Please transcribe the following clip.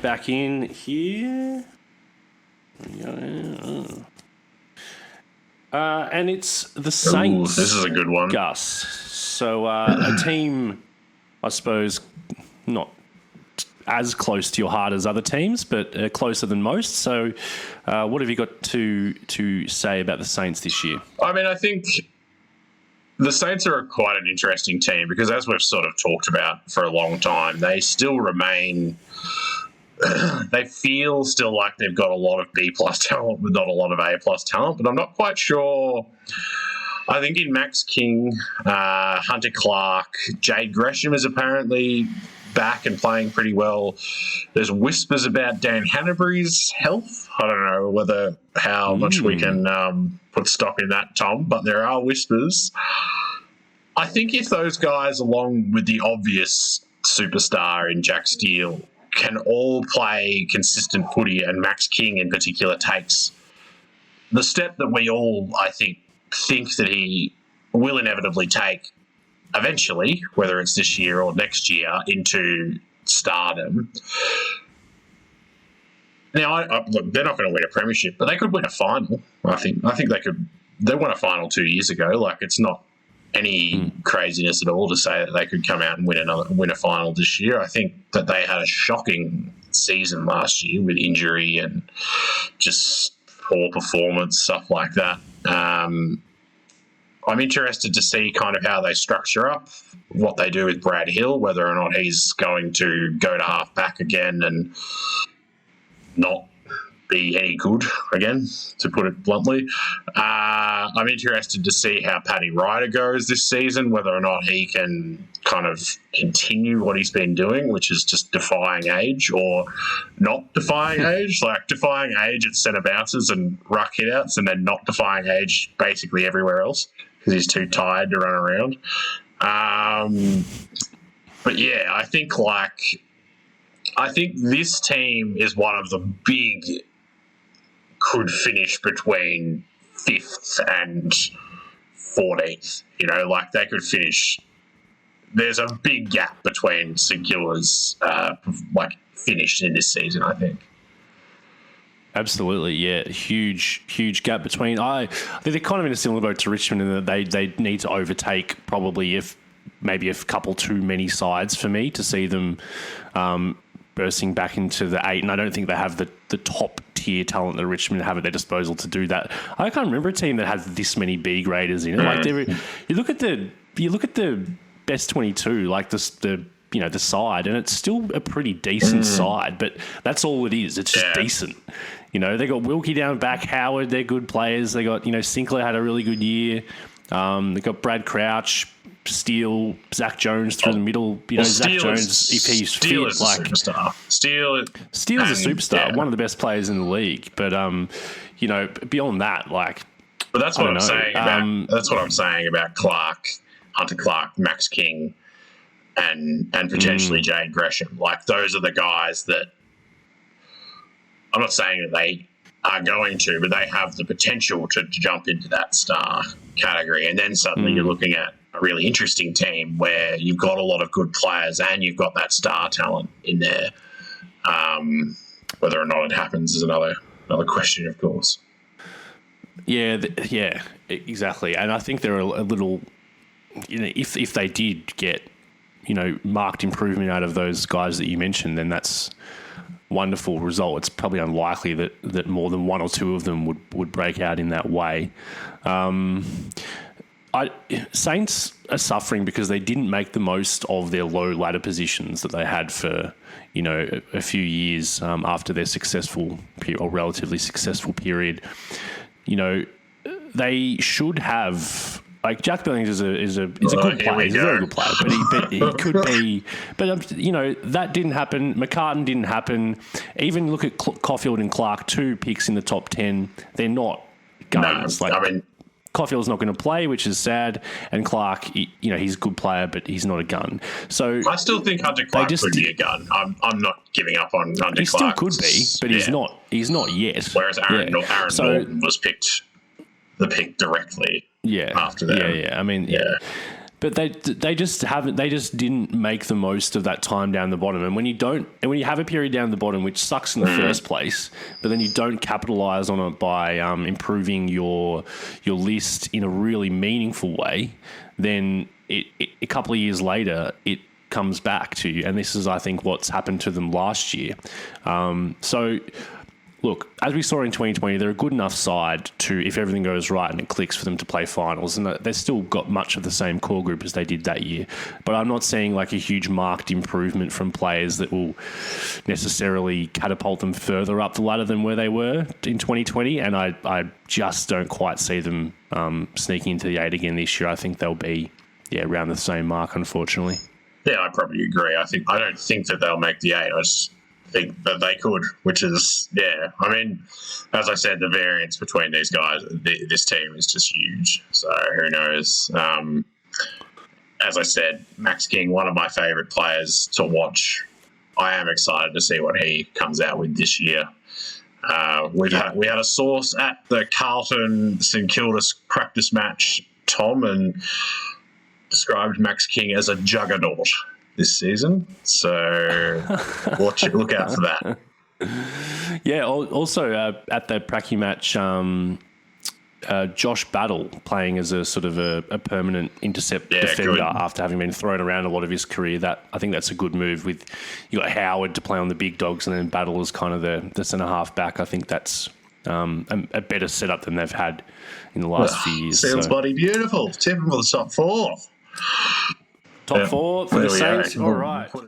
back in here. And it's the Saints. Ooh, this is a good one. Gus. So a team, I suppose, not as close to your heart as other teams, but closer than most. So what have you got to say about the Saints this year? I mean, I think the Saints are quite an interesting team because, as we've sort of talked about for a long time, they still remain... they feel still like they've got a lot of B-plus talent with not a lot of A-plus talent, but I'm not quite sure. I think in Max King, Hunter Clark, Jade Gresham is apparently back and playing pretty well. There's whispers about Dan Hanbury's health. I don't know how much we can put stock in that, Tom, but there are whispers. I think if those guys, along with the obvious superstar in Jack Steele, can all play consistent footy, and Max King in particular takes the step that we all, I think that he will inevitably take eventually, whether it's this year or next year, into stardom. Now, look, they're not going to win a premiership, but they could win a final. I think they could. They won a final 2 years ago. Like, it's not any craziness at all to say that they could come out and win a final this year. I think that they had a shocking season last year with injury and just poor performance, stuff like that. I'm interested to see kind of how they structure up, what they do with Brad Hill, whether or not he's going to go to half back again and not be any good again, to put it bluntly. I'm interested to see how Paddy Ryder goes this season, whether or not he can kind of continue what he's been doing, which is just defying age, or not defying age, like defying age at centre bounces and ruck hitouts, and then not defying age basically everywhere else because he's too tired to run around. But yeah, I think this team is one of the big, could finish between 5th and 14th. You know, like they could finish. There's a big gap between St Kilda's finish in this season, I think. Absolutely, yeah. Huge gap between. I think they're kind of in a similar boat to Richmond in that they need to overtake probably maybe a couple too many sides for me to see them bursting back into the 8, and I don't think they have the top tier talent that Richmond have at their disposal to do that. I can't remember a team that has this many B graders in it. Like you look at the best 22, like the side, and it's still a pretty decent side, but that's all it is. It's just decent. You know, they got Wilkie down back, Howard, they're good players. They got, Sinclair had a really good year. They got Brad Crouch, Steele, Zach Jones through the middle. Zach Jones, if he's Steele fit, is a superstar. Steele's a superstar, one of the best players in the league. But beyond that, But that's what I'm saying about. That's what I'm saying about Clark, Hunter Clark, Max King, and potentially Jade Gresham. Like, those are the guys that I'm not saying that they are going to, but they have the potential to jump into that star category. And then suddenly you're looking at a really interesting team where you've got a lot of good players and you've got that star talent in there. Whether or not it happens is another question, of course. Yeah, exactly. And I think they're a little, if they did get, marked improvement out of those guys that you mentioned, then that's wonderful result. It's probably unlikely that more than one or two of them would break out in that way. Saints are suffering because they didn't make the most of their low ladder positions that they had for a few years after their successful or relatively successful period. They should have. Like, Jack Billings is a good player. He's a very good player, but he could be. But that didn't happen. McCartan didn't happen. Even look at Caulfield and Clark, 2 picks in the top 10. They're not guns. No, Caulfield's not going to play, which is sad. And Clark, he's a good player, but he's not a gun. So I still think Hunter Clark could be a gun. I'm not giving up on Hunter Clark. He still could be, but he's not. He's not yet. Whereas Aaron Norton was picked directly. Yeah. After that. Yeah. I mean, yeah. But they just haven't. They just didn't make the most of that time down the bottom. And when you have a period down the bottom, which sucks in the first place, but then you don't capitalise on it by improving your list in a really meaningful way, then a couple of years later it comes back to you. And this is, I think, what's happened to them last year. So. Look, as we saw in 2020, they're a good enough side to, if everything goes right and it clicks, for them to play finals. And they've still got much of the same core group as they did that year. But I'm not seeing like a huge marked improvement from players that will necessarily catapult them further up the ladder than where they were in 2020. And I just don't quite see them sneaking into the 8 again this year. I think they'll be around the same mark, unfortunately. Yeah, I probably agree. I don't think that they'll make the 8. I just think that they could, which is, I mean, as I said, the variance between these guys, this team is just huge. So who knows? As I said, Max King, one of my favourite players to watch. I am excited to see what he comes out with this year. We had a source at the Carlton St Kilda practice match, Tom, and described Max King as a juggernaut this season, so look out for that. Yeah, also at the Pracky match, Josh Battle playing as a sort of a permanent intercept defender good. After having been thrown around a lot of his career. I think that's a good move. With you got Howard to play on the big dogs, and then Battle is kind of the centre half back. I think that's a better setup than they've had in the last few years. Sounds bloody beautiful. Tipping for the top 4. Top 4 for the Saints. All right.